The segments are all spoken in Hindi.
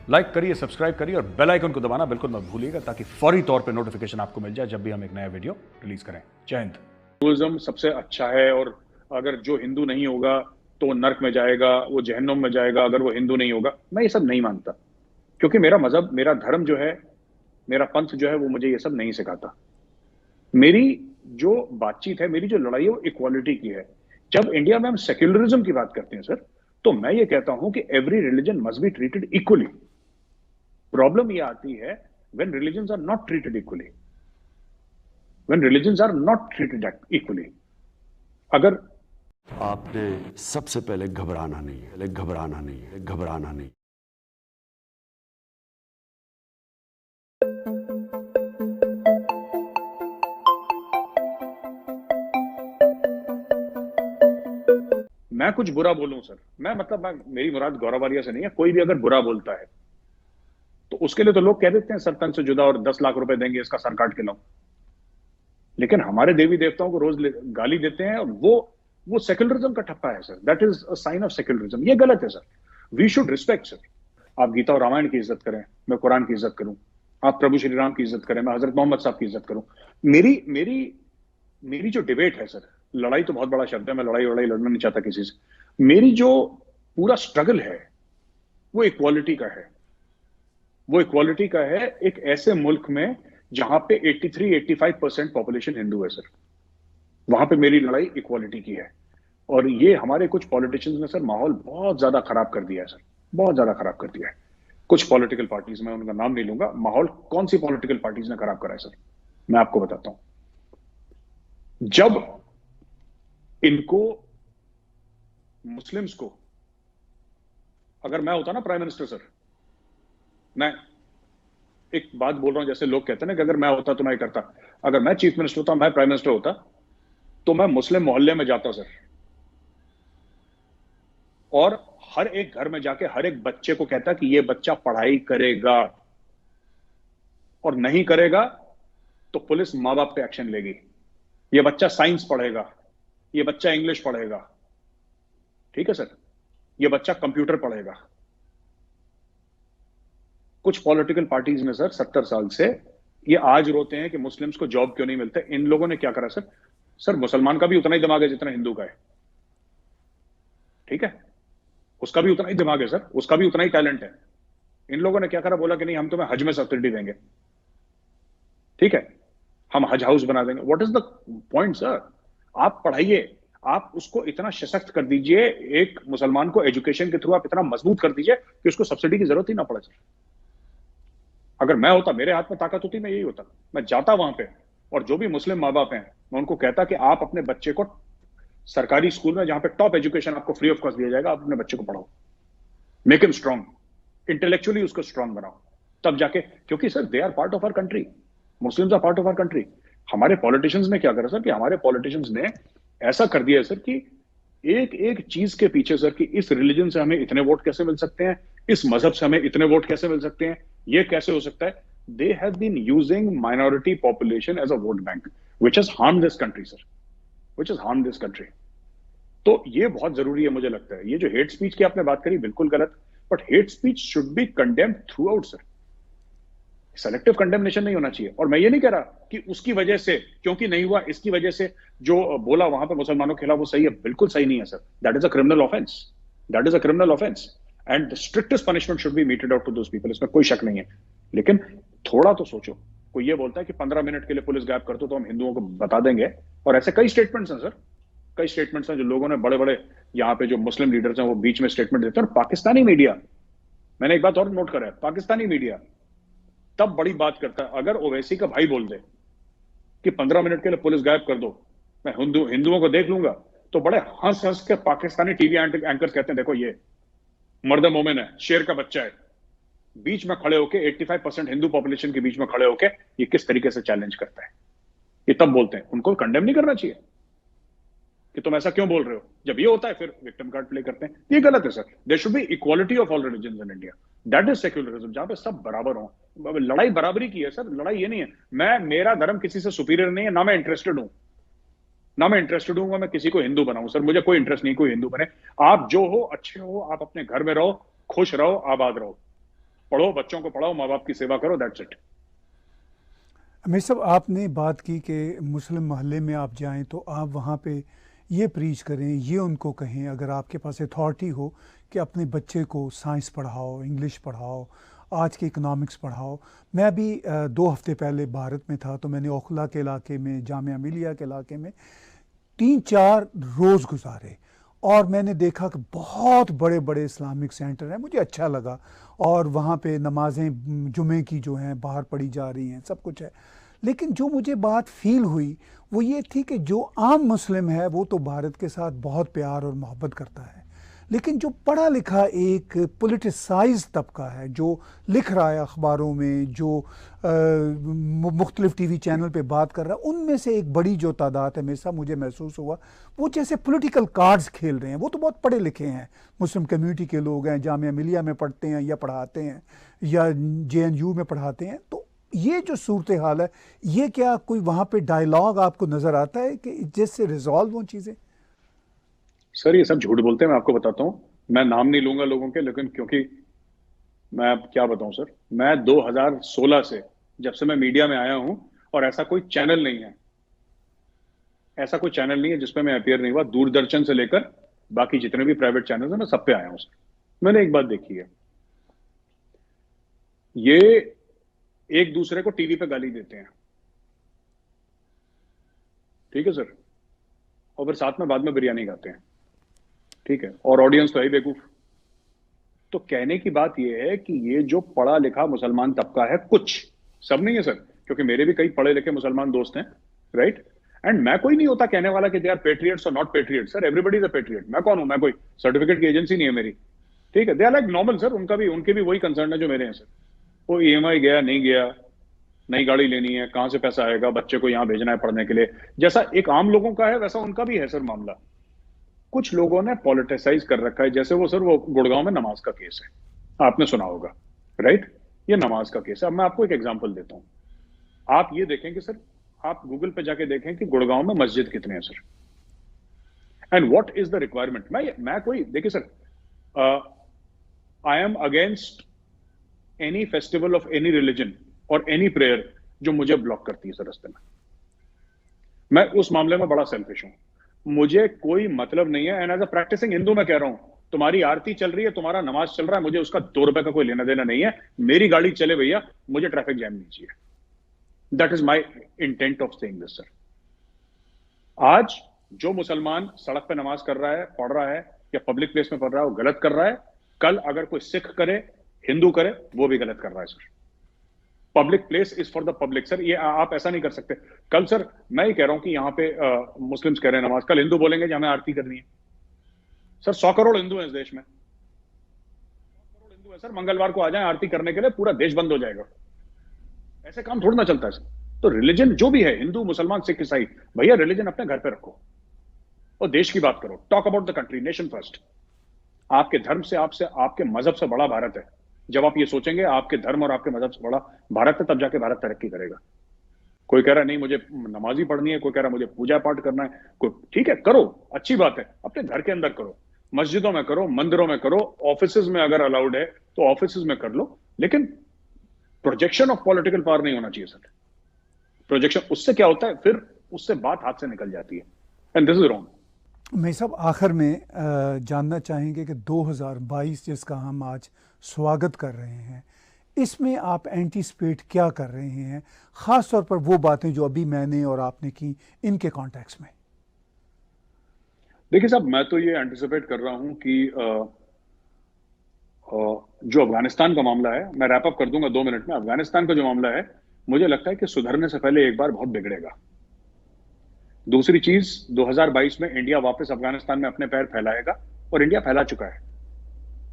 लाइक करिए, सब्सक्राइब करिए और बेल आइकन को दबाना बिल्कुल मत भूलिएगा, ताकि फौरी तौर पे नोटिफिकेशन आपको मिल जाए जब भी हम एक नया वीडियो रिलीज करें। जय हिंद। हिंदुइज्म सबसे अच्छा है, और अगर जो हिंदू नहीं होगा तो वो नर्क में जाएगा, वो जहन्नुम में जाएगा अगर वो हिंदू नहीं होगा। मैं ये सब नहीं मानता, क्योंकि मेरा मजहब, मेरा धर्म जो है, मेरा पंथ जो है, वो मुझे ये सब नहीं सिखाता। मेरी जो बातचीत है, मेरी जो लड़ाई है, वो इक्वालिटी की है। जब इंडिया में हम सेक्युलरिज्म की बात करते हैं सर, तो मैं ये कहता हूं कि every religion must be treated equally. Problem ये आती है when religions are not treated equally, when religions are not treated equally. अगर आपने सबसे पहले घबराना नहीं है, घबराना नहीं है, घबराना नहीं। मैं कुछ बुरा बोलूं सर, मेरी मुराद गौरवालिया से नहीं है, कोई भी अगर बुरा बोलता है तो उसके लिए तो लोग कह देते हैं सर तन से जुदा और 10 लाख रुपए देंगे इसका सर काट के लाऊं। लेकिन हमारे देवी देवताओं को रोज गाली देते हैं, और वो सेक्युलरिज्म का ठप्पा है sir. That is a sign of secularism. ये गलत है sir. We should respect sir. आप गीता और रामायण की इज्जत करें, मैं कुरान की इज्जत करूं। आप प्रभु श्री राम की इज्जत करें, मैं हजरत मोहम्मद साहब की इज्जत करूं। मेरी मेरी मेरी जो डिबेट है सर, लड़ाई तो बहुत बड़ा शब्द है, मैं लड़ाई वड़ाई लड़ना नहीं चाहता किसी से। मेरी जो पूरा स्ट्रगल है वो इक्वालिटी का है। वो इक्वालिटी का है एक ऐसे मुल्क में जहां पे 83-85% पॉपुलेशन हिंदू है सर। वहां पे मेरी लड़ाई इक्वालिटी की है। और ये हमारे कुछ पॉलिटिशियंस ने सर माहौल बहुत ज्यादा खराब कर दिया है सर, बहुत ज्यादा खराब कर दिया है। कुछ पॉलिटिकल पार्टीज, मैं उनका नाम नहीं लूंगा, माहौल कौन सी पॉलिटिकल पार्टीज ने खराब करा है सर, मैं आपको बताता हूं। जब इनको, मुस्लिम्स को, अगर मैं होता ना प्राइम मिनिस्टर सर, मैं एक बात बोल रहा हूं, जैसे लोग कहते हैं ना कि अगर मैं होता तो मैं करता। अगर मैं चीफ मिनिस्टर होता, मैं प्राइम मिनिस्टर होता, तो मैं मुस्लिम मोहल्ले में जाता सर, और हर एक घर में जाके हर एक बच्चे को कहता कि ये बच्चा पढ़ाई करेगा, और नहीं करेगा तो पुलिस मां बाप पे एक्शन लेगी। ये बच्चा साइंस पढ़ेगा, ये बच्चा इंग्लिश पढ़ेगा, ठीक है सर, ये बच्चा कंप्यूटर पढ़ेगा। कुछ पॉलिटिकल पार्टीज ने सर 70 साल से, ये आज रोते हैं कि मुस्लिम्स को जॉब क्यों नहीं मिलते। इन लोगों ने क्या करा सर? सर मुसलमान का भी उतना ही दिमाग है जितना हिंदू का है, ठीक है, उसका भी उतना ही दिमाग है सर, उसका भी उतना ही टैलेंट है। इन लोगों ने क्या करा, बोला कि नहीं हम तुम्हें हज में सब्सिडी देंगे, ठीक है, हम हज हाउस बना देंगे। What is the point sir? आप पढ़ाइए, आप उसको इतना सशक्त कर दीजिए, एक मुसलमान को एजुकेशन के थ्रू आप इतना मजबूत कर दीजिए कि उसको सब्सिडी की जरूरत ही ना पड़े सर। अगर मैं होता, मेरे हाथ में ताकत होती, मैं यही होता, मैं जाता वहां पे, और जो भी मुस्लिम माँ बाप हैं मैं उनको कहता कि आप अपने बच्चे को सरकारी स्कूल में, जहां पे टॉप एजुकेशन आपको फ्री ऑफ कॉस्ट दिया जाएगा, आप अपने बच्चे को पढ़ाओ, मेक हिम स्ट्रांग, इंटेलेक्चुअली उसको स्ट्रांग बनाओ, तब जाके। क्योंकि sir they are part of our country, Muslims are part of our country. हमारे पॉलिटिशियंस ने क्या करा सर, कि हमारे पॉलिटिशियंस ने ऐसा कर दिया है सर कि एक एक चीज के पीछे सर, कि इस रिलीजन से हमें इतने वोट कैसे मिल सकते हैं, इस मजहब से हमें इतने वोट कैसे मिल सकते हैं, ये कैसे हो सकता है। They have been using minority population as a vote bank, which has harm this country sir, which has harm this country. तो ये बहुत जरूरी है, मुझे लगता है। ये जो हेट स्पीच की आपने बात करी, बिल्कुल गलत, but hate speech should be condemned through out sir. Selective condemnation नहीं होना चाहिए। और मैं ये नहीं कह रहा कि उसकी वजह से, क्योंकि नहीं हुआ इसकी वजह से जो बोला वहां पे मुसलमानों के खिलाफ, वो सही है, बिल्कुल सही नहीं है sir. That is a criminal offence, that is a criminal offence, and the strictest punishment should be meted out to those people, इसमें कोई शक नहीं है। लेकिन थोड़ा तो सोचो। कोई ये बोलता है कि 15 मिनट के लिए पुलिस गायब कर दो तो हम हिंदुओं को बता देंगे, और ऐसे कई स्टेटमेंट्स हैं सर, कई स्टेटमेंट्स हैं जो लोगों ने, बड़े बड़े यहाँ पे जो मुस्लिम लीडर्स हैं वो बीच में स्टेटमेंट देते हैं। और पाकिस्तानी मीडिया, मैंने एक बात और नोट करा है, पाकिस्तानी मीडिया तब बड़ी बात करता है अगर ओवैसी का भाई बोल दे कि 15 मिनट के लिए पुलिस गायब कर दो, मैं हिंदुओं को देख लूंगा, तो बड़े हंस हंस के पाकिस्तानी टीवी एंकर्स कहते हैं देखो ये मर्द मोमिन है, शेर का बच्चा है, बीच में खड़े होके 85% हिंदू पॉपुलेशन के बीच में खड़े होके ये किस तरीके से चैलेंज करता है। ये तब बोलते हैं, उनको कंडेम नहीं करना चाहिए कि तुम ऐसा क्यों बोल रहे हो। जब ये होता है फिर विक्टिम कार्ड प्ले करते हैं, ये गलत है sir. There should be equality of all religions in India, that is secularism, जहां पे सब बराबर हो। लड़ाई बराबरी की है सर, लड़ाई ये नहीं है मैं, मेरा धर्म किसी से सुपीरियर नहीं है, ना मैं इंटरेस्टेड हूं, ना मैं इंटरेस्टेड हूं मैं किसी को हिंदू बनाऊं सर। मुझे कोई इंटरेस्ट नहीं कोई हिंदू बने। आप जो हो अच्छे हो, आप अपने घर में रहो, खुश रहो, आबाद रहो। पढ़ो, बच्चों को पढ़ाओ, माँ बाप की सेवा करो, दैट्स इट। मैं सब आपने बात की कि मुस्लिम मोहल्ले में आप जाएं तो आप वहाँ पे ये प्रीच करें, ये उनको कहें, अगर आपके पास अथॉरिटी हो कि अपने बच्चे को साइंस पढ़ाओ, इंग्लिश पढ़ाओ, आज के इकोनॉमिक्स पढ़ाओ। मैं अभी 2 हफ्ते पहले भारत में था, तो मैंने ओखला के इलाके में, जामिया मिलिया के इलाके में 3-4 रोज़ गुजारे और मैंने देखा कि बहुत बड़े बड़े इस्लामिक सेंटर हैं। मुझे अच्छा लगा और वहाँ पे नमाज़ें जुमे की जो हैं बाहर पढ़ी जा रही हैं, सब कुछ है। लेकिन जो मुझे बात फील हुई वो ये थी कि जो आम मुस्लिम है वो तो भारत के साथ बहुत प्यार और मोहब्बत करता है, लेकिन जो पढ़ा लिखा एक पोलिटिसाइज तबका है, जो लिख रहा है अखबारों में, जो मुख्तलिफ टीवी चैनल पे बात कर रहा है, उनमें से एक बड़ी जो तादाद है, मेरे साथ मुझे महसूस हुआ वो जैसे पॉलिटिकल कार्ड्स खेल रहे हैं। वो तो बहुत पढ़े लिखे हैं, मुस्लिम कम्युनिटी के लोग हैं, जामिया मिलिया में पढ़ते हैं या पढ़ाते हैं या JNU में पढ़ाते हैं। तो ये जो सूरत हाल है, ये क्या कोई वहाँ पे डायलॉग आपको नज़र आता है कि जिससे रिजॉल्व हों चीज़ें? सर ये सब झूठ बोलते हैं, मैं आपको बताता हूँ। मैं नाम नहीं लूंगा लोगों के, लेकिन क्योंकि मैं अब क्या बताऊं सर, मैं 2016 से, जब से मैं मीडिया में आया हूं, और ऐसा कोई चैनल नहीं है, ऐसा कोई चैनल नहीं है जिसपे मैं अपीयर नहीं हुआ। दूरदर्शन से लेकर बाकी जितने भी प्राइवेट चैनल हैं, मैं सब पे आया हूं सर। मैंने एक बात देखी है, ये एक दूसरे को टीवी पे गाली देते हैं, ठीक है सर, और फिर साथ में बाद में बिरयानी खाते हैं, ठीक है, और ऑडियंस तो है ही बेवकूफ। तो कहने की बात यह है कि ये जो पढ़ा लिखा मुसलमान तबका है, कुछ, सब नहीं है सर, क्योंकि मेरे भी कई पढ़े लिखे मुसलमान दोस्त हैं, राइट, एंड मैं कोई नहीं होता कहने वाला कि दे आर पेट्रियट्स और not patriots. Sir everybody is a patriot. मैं कौन हूं? मैं कोई सर्टिफिकेट की एजेंसी नहीं है मेरी, ठीक है। They are like normal sir, उनके भी वही कंसर्न है जो मेरे हैं सर। वो EMI गया नहीं गया, नई गाड़ी लेनी है, कहां से पैसा आएगा, बच्चे को यहां भेजना है पढ़ने के लिए, जैसा एक आम लोगों का है वैसा उनका भी है सर मामला। कुछ लोगों ने पॉलिटिसाइज कर रखा है, जैसे वो सर वो गुड़गांव में नमाज का केस है, आपने सुना होगा, राइट, ये नमाज का केस है। अब मैं आपको एक एग्जांपल देता हूं, आप ये देखें कि सर, आप गूगल पे जाके देखें कि गुड़गांव में मस्जिद कितने हैं sir, and what is the requirement. मैं कोई, देखिए sir, I am against any festival of any religion और एनी प्रेयर जो मुझे ब्लॉक करती है सर रास्ते में। मैं उस मामले में बड़ा सेल्फिश हूं, मुझे कोई मतलब नहीं है। And as a practising Hindu मैं कह रहा हूं, तुम्हारी आरती चल रही है, तुम्हारा नमाज चल रहा है, मुझे उसका 2 रुपए का कोई लेना देना नहीं है। मेरी गाड़ी चले भैया, मुझे ट्रैफिक जैम नहीं चाहिए। That is my intent of saying this sir. आज जो मुसलमान सड़क पे नमाज कर रहा है, पढ़ रहा है, या पब्लिक प्लेस में पढ़ रहा है, वो गलत कर रहा है। कल अगर कोई सिख करे, हिंदू करे, वो भी गलत कर रहा है sir. Public place is for the public sir, ये आप ऐसा नहीं कर सकते। कल सर मैं ही कह रहा हूं कि यहाँ पे मुस्लिम्स कह रहे हैं नमाज, कल हिंदू बोलेंगे कि हमें आरती करनी है। सर 100 करोड़ हिंदू हैं इस देश में, 100 करोड़ हिंदू है सर, मंगलवार को आ जाए आरती करने के लिए, पूरा देश बंद हो जाएगा। ऐसे काम थोड़ा ना चलता है सर। तो रिलीजन जो भी है, हिंदू मुसलमान सिख ईसाई, भैया रिलीजन अपने घर पे रखो और देश की बात करो। Talk about the country, nation first. आपके धर्म से, आपके मजहब से बड़ा भारत है। जब आप ये सोचेंगे आपके धर्म और आपके मजहब से बड़ा भारत है, तब जाके भारत तरक्की करेगा। कोई कह रहा है नहीं मुझे नमाज ही पढ़नी है, कोई कह रहा है मुझे पूजा पाठ करना है, कोई, ठीक है करो, अच्छी बात है, अपने घर के अंदर करो, मस्जिदों में करो, मंदिरों में करो, ऑफिसेज में अगर अलाउड है तो ऑफिसेज में कर लो, लेकिन प्रोजेक्शन ऑफ पॉलिटिकल पावर नहीं होना चाहिए सर। प्रोजेक्शन, उससे क्या होता है, फिर उससे बात हाथ से निकल जाती है, एंड दिस इज रॉन्ग। मैं सब आखिर में जानना चाहेंगे कि 2022 जिसका हम आज स्वागत कर रहे हैं, इसमें आप एंटीसिपेट क्या कर रहे हैं, ख़ास तौर पर वो बातें जो अभी मैंने और आपने की, इनके कॉन्टेक्स्ट में? देखिए साहब, मैं तो ये एंटीसिपेट कर रहा हूं कि जो अफगानिस्तान का मामला है, मैं रैप अप कर दूंगा 2 मिनट में। अफगानिस्तान का जो मामला है, मुझे लगता है कि सुधरने से पहले एक बार बहुत बिगड़ेगा। दूसरी चीज, 2022 में इंडिया वापस अफगानिस्तान में अपने पैर फैलाएगा, और इंडिया फैला चुका है।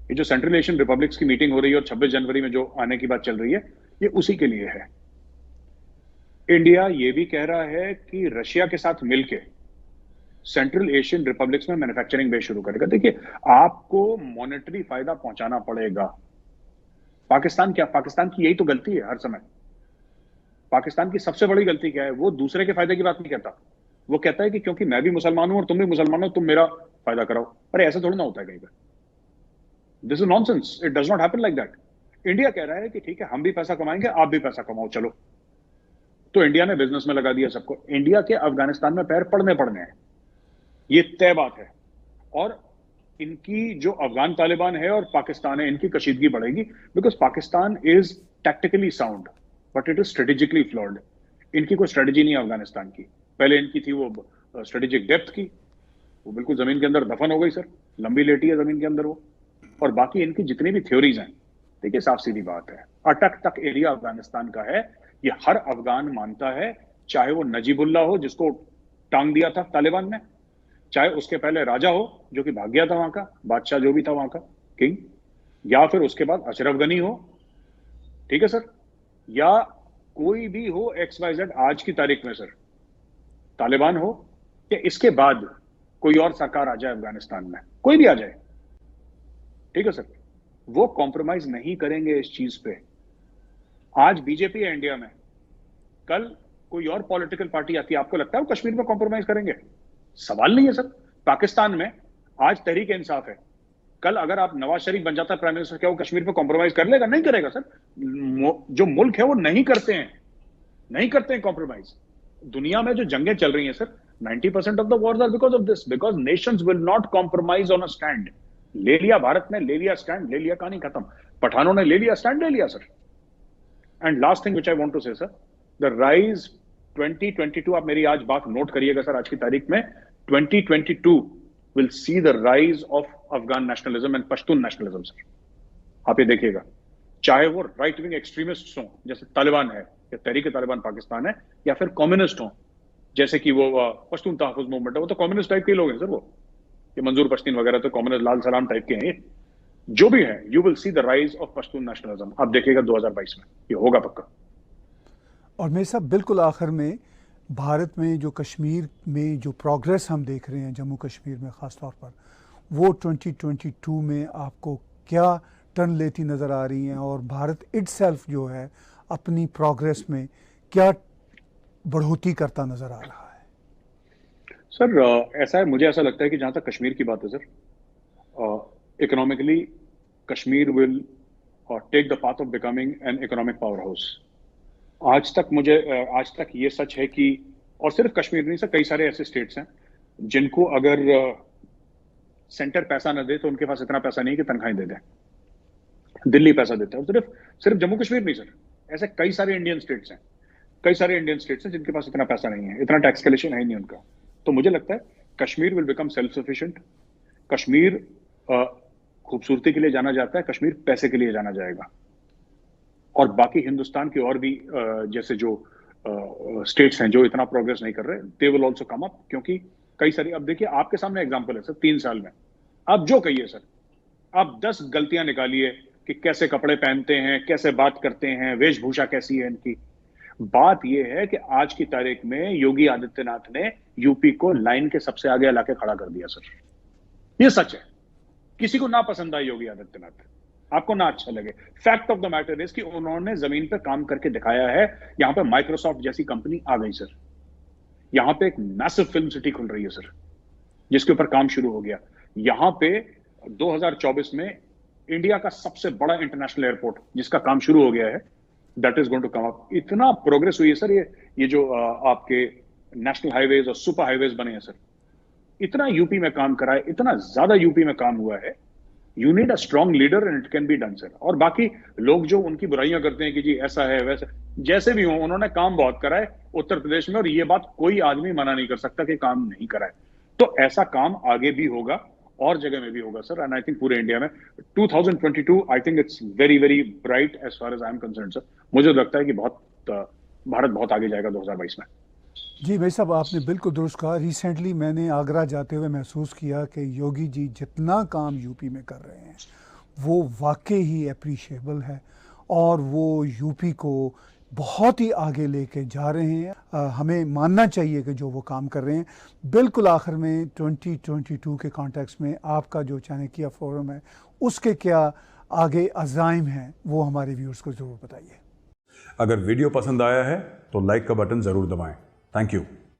ये जो सेंट्रल एशियन रिपब्लिक्स की मीटिंग हो रही है और 26 जनवरी में जो आने की बात चल रही है, ये उसी के लिए है। इंडिया ये भी कह रहा है कि रशिया के साथ मिलके सेंट्रल एशियन रिपब्लिक्स में मैन्युफैक्चरिंग बेस शुरू करेगा। देखिए, आपको मॉनेटरी फायदा पहुंचाना पड़ेगा। पाकिस्तान की यही तो गलती है हर समय। पाकिस्तान की सबसे बड़ी गलती क्या है? वो दूसरे के फायदे की बात नहीं कहता, वो कहता है कि क्योंकि मैं भी मुसलमान हूं और तुम भी मुसलमान हो, तुम मेरा फायदा कराओ। अरे ऐसा थोड़ा ना होता है कहीं पर। This is nonsense, it does not happen like that. India कह रहा है कि ठीक है हम भी पैसा कमाएंगे, आप भी पैसा कमाओ, चलो। तो इंडिया ने बिजनेस में लगा दिया सबको। इंडिया के अफगानिस्तान में पैर पड़ने हैं, ये तय बात है। और इनकी जो अफगान तालिबान है और पाकिस्तान है, इनकी कशीदगी बढ़ेगी, because Pakistan is tactically sound but it is strategically flawed. इनकी कोई स्ट्रेटेजी नहीं है अफगानिस्तान की। पहले इनकी थी वो स्ट्रेटेजिक डेप्थ की, वो बिल्कुल जमीन के अंदर दफन हो गई सर, लंबी लेटी है जमीन के अंदर वो। और बाकी इनकी जितनी भी थ्योरीज हैं, देखिए साफ सीधी बात है, अटक तक एरिया अफगानिस्तान का है, ये हर अफगान मानता है, चाहे वो नजीबुल्ला हो जिसको टांग दिया था तालिबान ने, चाहे उसके पहले राजा हो जो कि भाग गया था वहां का, बादशाह जो भी था वहां का किंग, या फिर उसके बाद अशरफ गनी हो, ठीक है सर, या कोई भी हो XYZ आज की तारीख में सर, तालिबान हो या इसके बाद कोई और सरकार आ जाए अफगानिस्तान में, कोई भी आ जाए, ठीक है सर, वो कॉम्प्रोमाइज नहीं करेंगे इस चीज पे। आज बीजेपी है इंडिया में, कल कोई और पॉलिटिकल पार्टी आती है, आपको लगता है वो कश्मीर में कॉम्प्रोमाइज करेंगे? सवाल नहीं है सर। पाकिस्तान में आज तहरीक इंसाफ है, कल अगर आप नवाज शरीफ बन जाता है प्राइम मिनिस्टर, क्या वो कश्मीर पे कॉम्प्रोमाइज कर लेगा? नहीं करेगा सर। जो मुल्क है वो नहीं करते हैं कॉम्प्रोमाइज। दुनिया में जो जंगें चल रही हैं sir, 90% of the wars are because of this, because nations will not compromise on a stand. ले लिया भारत ने, ले लिया स्टैंड, ले लिया, कहानी खत्म। पठानों ने ले लिया स्टैंड, ले लिया sir. And last thing which I want to say sir, the rise 2022, आप मेरी आज बात नोट करिएगा सर, आज की तारीख में 2022 will see the rise of Afghan nationalism and Pashtun nationalism sir. आप ये देखिएगा, चाहे वो राइट विंग एक्सट्रीमिस्ट हों जैसे तालिबान है या तहरीक तालिबान पाकिस्तान है, या फिर कम्युनिस्ट हों जैसे कि वो पश्तून तहफ़्फ़ुज़ मूवमेंट है, वो तो कम्युनिस्ट टाइप के लोग हैं सर, वो ये मंजूर पश्तीन वगैरह तो कम्युनिस्ट लाल सलाम टाइप के हैं। जो भी है, you will see the rise of Pashtun nationalism. आप देखिएगा 2022 में ये होगा पक्का। और मेरे साहब बिल्कुल आखिर में, भारत में जो कश्मीर में जो प्रोग्रेस हम देख रहे हैं, जम्मू कश्मीर में ख़ास तौर पर, वो 2022 में आपको क्या टर्न लेती नज़र आ रही हैं, और भारत इटसेल्फ जो है अपनी प्रोग्रेस में क्या बढ़ोतरी करता नज़र आ रहा है? सर ऐसा है, मुझे ऐसा लगता है कि जहां तक कश्मीर की बात है sir, economically Kashmir will take the path of becoming an economic powerhouse. आज तक ये सच है कि, और सिर्फ कश्मीर नहीं सर, कई सारे ऐसे स्टेट्स हैं जिनको अगर सेंटर पैसा न दे तो उनके पास इतना पैसा नहीं कि तनख्वाहें दे दें। दिल्ली पैसा देता है, और सिर्फ जम्मू कश्मीर नहीं सर, ऐसे कई सारे इंडियन स्टेट्स हैं जिनके पास इतना पैसा नहीं है, इतना टैक्स कलेक्शन है नहीं उनका। तो मुझे लगता है Kashmir will become self sufficient. Kashmir खूबसूरती के लिए जाना जाता है, कश्मीर पैसे के लिए जाना जाएगा। और बाकी हिंदुस्तान के और भी जैसे जो स्टेट्स हैं जो इतना प्रोग्रेस नहीं कर रहे, they will also come up, क्योंकि कई सारी, अब देखिए आपके सामने एग्जांपल है सर, 3 साल में आप जो कहिए सर, आप 10 गलतियां निकालिए कि कैसे कपड़े पहनते हैं, कैसे बात करते हैं, वेशभूषा कैसी है इनकी। बात यह है कि आज की तारीख में योगी आदित्यनाथ ने यूपी को लाइन के सबसे आगे लाके खड़ा कर दिया सर। ये सच है, किसी को ना पसंद आए योगी आदित्यनाथ, आपको ना अच्छा लगे, fact of the matter is कि उन्होंने जमीन पे काम करके दिखाया है। यहां पे माइक्रोसॉफ्ट जैसी कंपनी आ गई सर, यहां पे एक मैसिव फिल्म सिटी खुल रही है सर, जिसके ऊपर काम शुरू हो गया। यहां पे 2024 में इंडिया का सबसे बड़ा इंटरनेशनल एयरपोर्ट जिसका काम शुरू हो गया है, that is going to come up. इतना प्रोग्रेस हुई है सर, ये जो आपके नेशनल हाईवेज और सुपर हाईवेज बने हैं सर, इतना यूपी में काम करा है, इतना ज्यादा यूपी में काम हुआ है। You need a strong leader and it can be done sir. और बाकी लोग जो उनकी बुराइयां करते हैं कि जी ऐसा है वैसा, जैसे भी हो, उन्होंने काम बहुत करा है उत्तर प्रदेश में, और ये बात कोई आदमी मना नहीं कर सकता कि काम नहीं करा है। तो ऐसा काम आगे भी होगा और जगह में भी होगा सर, एंड आई थिंक पूरे इंडिया में 2022 I think it's very very bright as far as I am concern sir. मुझे लगता है कि भारत बहुत आगे जाएगा 2022 में। जी भाई साहब, आपने बिल्कुल दुरुस्त कहा। रिसेंटली मैंने आगरा जाते हुए महसूस किया कि योगी जी जितना काम यूपी में कर रहे हैं वो वाकई ही अप्रिशिएबल है, और वो यूपी को बहुत ही आगे लेके जा रहे हैं। हमें मानना चाहिए कि जो वो काम कर रहे हैं। बिल्कुल आखिर में 2022 के कॉन्टेक्स्ट में आपका जो चाणक्य फोरम है उसके क्या आगे अज़ाइम हैं, वो हमारे व्यूअर्स को ज़रूर बताइए। अगर वीडियो पसंद आया है तो लाइक का बटन ज़रूर दबाएं। Thank you.